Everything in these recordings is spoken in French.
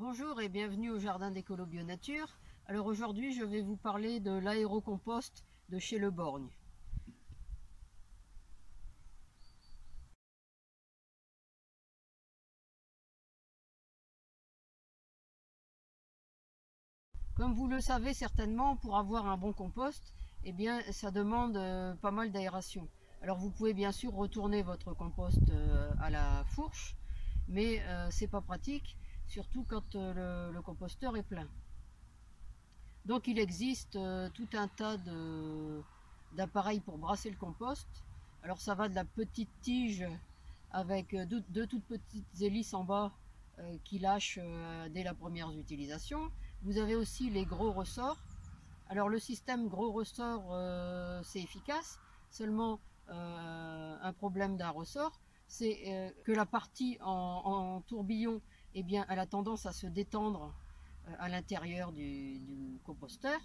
Bonjour et bienvenue au Jardin d'Écolo Bio Nature. Alors aujourd'hui je vais vous parler de l'aérocompost de chez Le Borgne. Comme vous le savez certainement, pour avoir un bon compost, eh bien ça demande pas mal d'aération. Alors vous pouvez bien sûr retourner votre compost à la fourche, mais c'est pas pratique, surtout quand le composteur est plein. Donc il existe tout un tas d'appareils pour brasser le compost. Alors ça va de la petite tige avec deux toutes petites hélices en bas qui lâchent dès la première utilisation. Vous avez aussi les gros ressorts. Alors le système gros ressort c'est efficace, seulement un problème d'un ressort, c'est que la partie en tourbillon, eh bien, elle a tendance à se détendre à l'intérieur du composteur,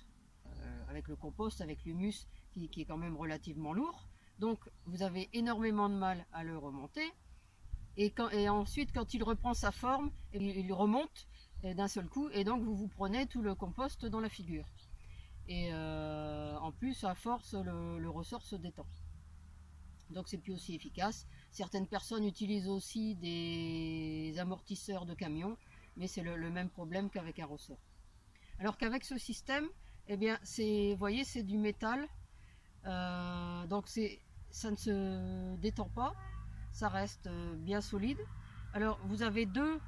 avec le compost, avec l'humus qui est quand même relativement lourd. Donc vous avez énormément de mal à le remonter. Et ensuite, quand il reprend sa forme, il remonte d'un seul coup, et donc vous prenez tout le compost dans la figure. Et en plus, à force, le ressort se détend. Donc c'est plus aussi efficace. Certaines personnes utilisent aussi des amortisseurs de camion, mais c'est le même problème qu'avec un ressort. Alors qu'avec ce système, eh bien, vous voyez, c'est du métal, donc ça ne se détend pas, ça reste bien solide. Alors vous avez deux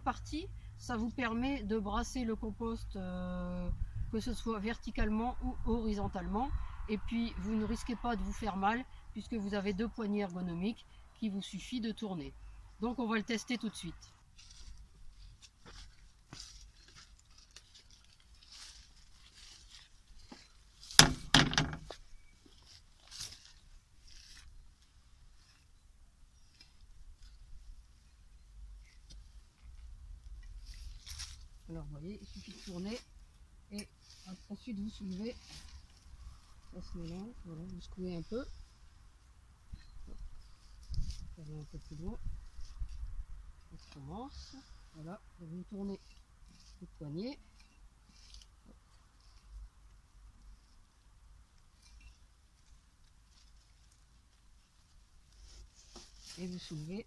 parties, ça vous permet de brasser le compost que ce soit verticalement ou horizontalement, et puis vous ne risquez pas de vous faire mal puisque vous avez deux poignées ergonomiques qui vous suffit de tourner. Donc on va le tester tout de suite. Alors vous voyez, il suffit de tourner et ensuite vous soulevez, ça se mélange, voilà, vous secouez un peu, vous allez un peu plus loin, on commence, voilà, vous tournez les poignets, et vous soulevez,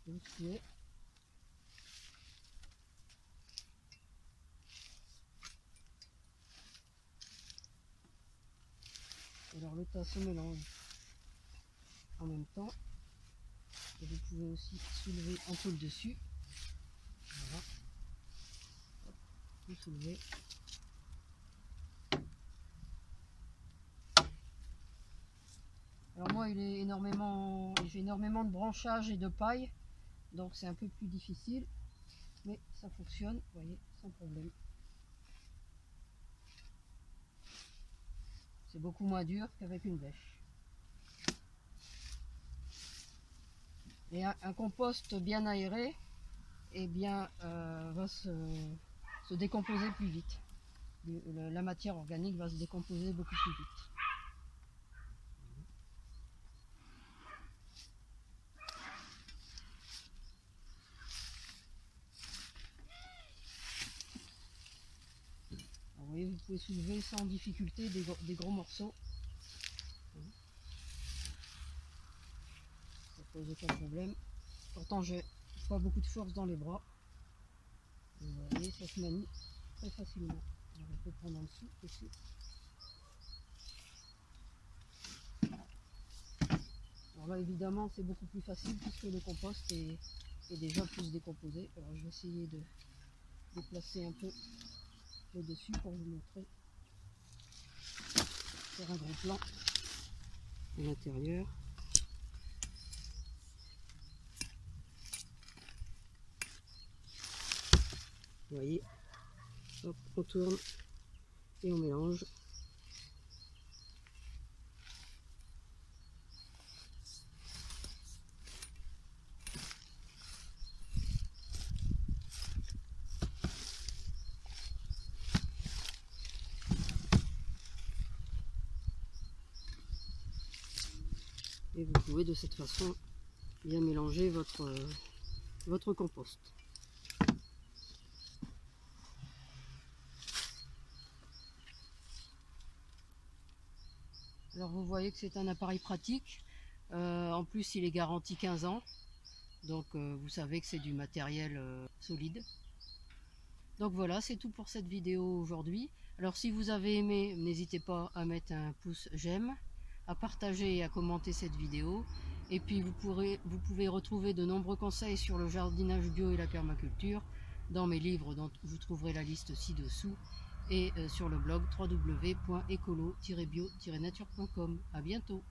et vous secouez. Alors le tas se mélange en même temps, et vous pouvez aussi soulever un peu le dessus, voilà, hop, vous soulevez. Alors moi j'ai énormément de branchages et de paille, donc c'est un peu plus difficile, mais ça fonctionne, vous voyez, sans problème. C'est beaucoup moins dur qu'avec une bêche. Et un compost bien aéré, eh bien, va se décomposer plus vite. La matière organique va se décomposer beaucoup plus vite. Alors, vous voyez, vous pouvez soulever sans difficulté des gros morceaux. Ça pose aucun problème. Pourtant, j'ai pas beaucoup de force dans les bras. Vous voyez, ça se manie très facilement. Alors, on peut prendre en dessous aussi. Alors là, évidemment, c'est beaucoup plus facile puisque le compost est déjà plus décomposé. Alors, je vais essayer de déplacer un peu le dessus pour vous montrer. Faire un gros plan à l'intérieur. Vous voyez, hop, on tourne et on mélange. Et vous pouvez de cette façon bien mélanger votre votre compost. Alors vous voyez que c'est un appareil pratique, en plus il est garanti 15 ans, donc vous savez que c'est du matériel solide. Donc voilà, c'est tout pour cette vidéo aujourd'hui. Alors si vous avez aimé, n'hésitez pas à mettre un pouce j'aime, à partager et à commenter cette vidéo. Et puis vous pouvez retrouver de nombreux conseils sur le jardinage bio et la permaculture dans mes livres dont vous trouverez la liste ci-dessous et sur le blog www.écolo-bio-nature.com. À bientôt.